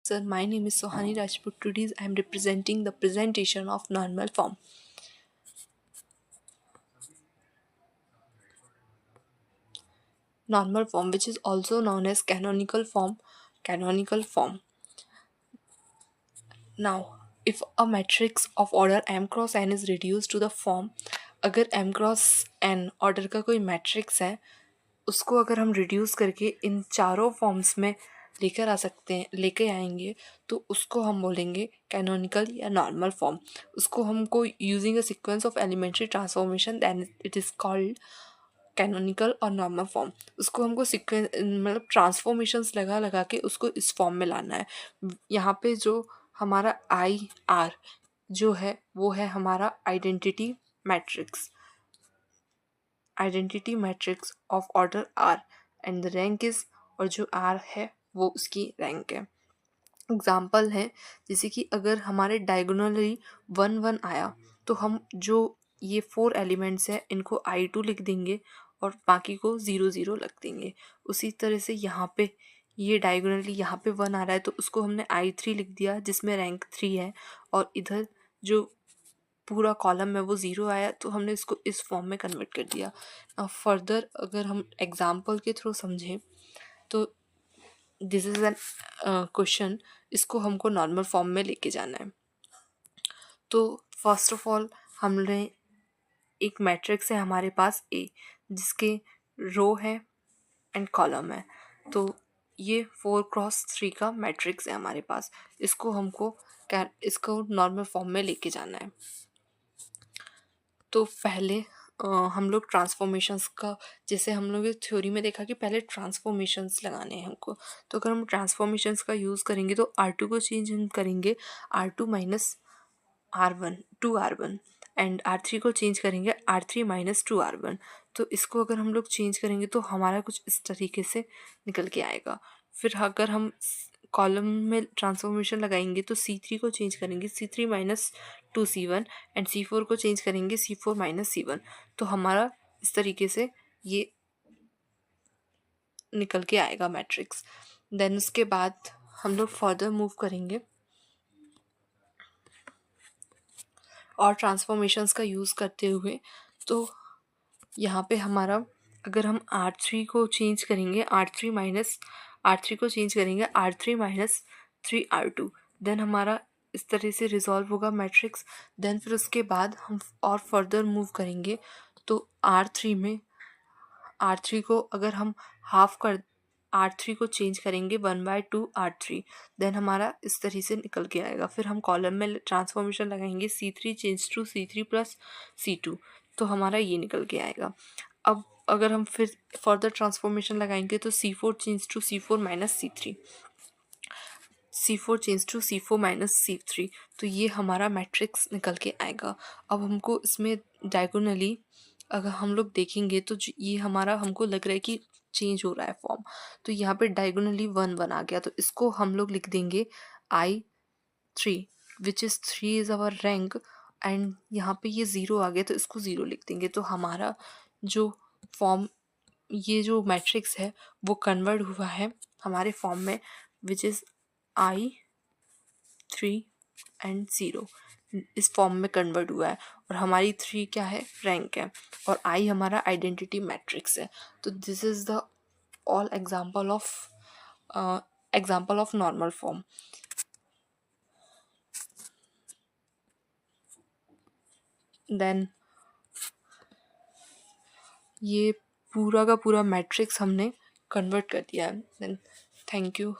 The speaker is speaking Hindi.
Sir, my name is Sohani Rajput. Today I am representing the presentation of normal form. Normal form, which is also known as canonical form. Canonical form. Now, if a matrix of order m cross n is reduced to the form, अगर m cross n ऑर्डर का कोई मैट्रिक्स है, उसको अगर हम रिड्यूस करके इन चारों फॉर्म्स में लेकर आएंगे तो उसको हम बोलेंगे कैनोनिकल या नॉर्मल फॉर्म. उसको हमको using a sequence of elementary transformation then it is called canonical और नॉर्मल फॉर्म. उसको हमको सीक्वेंस मतलब ट्रांसफॉर्मेशंस लगा लगा के उसको इस फॉर्म में लाना है. यहाँ पे जो हमारा आई आर जो है वो है हमारा identity matrix of order R and the rank is, और जो आर है वो उसकी रैंक है. एग्जाम्पल है जैसे कि अगर हमारे डायगोनली 1 1 आया तो हम जो ये 4 एलिमेंट्स हैं इनको I2 लिख देंगे और बाकी को 0 0 लिख देंगे. उसी तरह से यहाँ पे ये डायगोनली यहाँ पे 1 आ रहा है तो उसको हमने I3 लिख दिया जिसमें रैंक 3 है, और इधर जो पूरा कॉलम है वो 0 आया तो हमने इसको इस फॉर्म में कन्वर्ट कर दिया. फर्दर अगर हम एग्जाम्पल के थ्रू समझें तो दिस इज़ एन क्वेश्चन, इसको हमको नॉर्मल फॉर्म में लेके जाना है. तो फर्स्ट ऑफ ऑल हमने एक मैट्रिक्स है हमारे पास ए जिसके रो है एंड कॉलम है. तो ये 4x3 का मैट्रिक्स है हमारे पास. इसको हमको इसको नॉर्मल फॉर्म में लेके जाना है. तो पहले हम लोग ट्रांसफॉर्मेशंस का, जैसे हम लोग थ्योरी में देखा कि पहले ट्रांसफॉर्मेशंस लगाने हैं हमको. तो अगर हम ट्रांसफॉर्मेशंस का यूज़ करेंगे तो R2 को चेंज हम करेंगे R2 minus R1 2R1, and R3 को चेंज करेंगे R3 माइनस 2R1. तो इसको अगर हम लोग चेंज करेंगे तो हमारा कुछ इस तरीके से निकल के आएगा. फिर अगर हम कॉलम में ट्रांसफॉर्मेशन लगाएंगे तो C3 को चेंज करेंगे C3 minus 2C1 and C4 को चेंज करेंगे C4 माइनस C1. तो हमारा इस तरीके से ये निकल के आएगा मैट्रिक्स. देन उसके बाद हम लोग फर्दर मूव करेंगे और ट्रांसफॉर्मेशंस का यूज़ करते हुए. तो यहाँ पे हमारा अगर हम R3 को चेंज करेंगे R3 को चेंज करेंगे R3 माइनस 3R2, देन हमारा इस तरह से रिजॉल्व होगा मैट्रिक्स. देन फिर उसके बाद हम और फर्दर मूव करेंगे तो R3 को अगर हम R3 को चेंज करेंगे 1/2 R3, देन हमारा इस तरह से निकल के आएगा. फिर हम कॉलम में ट्रांसफॉर्मेशन लगाएंगे C3 change to C3 plus C2, तो हमारा ये निकल के आएगा. अब अगर हम फिर फर्दर ट्रांसफॉर्मेशन लगाएंगे तो C4 change to C4 minus C3, तो ये हमारा मैट्रिक्स निकल के आएगा. अब हमको इसमें डायगोनली अगर हम लोग देखेंगे तो ये हमारा हमको लग रहा है कि चेंज हो रहा है फॉर्म. तो यहाँ पे डायगोनली 1 1 आ गया तो इसको हम लोग लिख देंगे I3 which is 3 is our rank, and यहाँ पे ये 0 आ गया तो इसको 0 लिख देंगे. तो हमारा जो फॉर्म ये जो मैट्रिक्स है वो कन्वर्ट हुआ है हमारे फॉर्म में विच इज़ I3 एंड 0 इस फॉर्म में कन्वर्ट हुआ है. और हमारी 3 क्या है, रैंक है, और I हमारा आइडेंटिटी मैट्रिक्स है. तो this is the all example of normal form. Then ये पूरा का पूरा मैट्रिक्स हमने कन्वर्ट कर दिया है. Then thank you.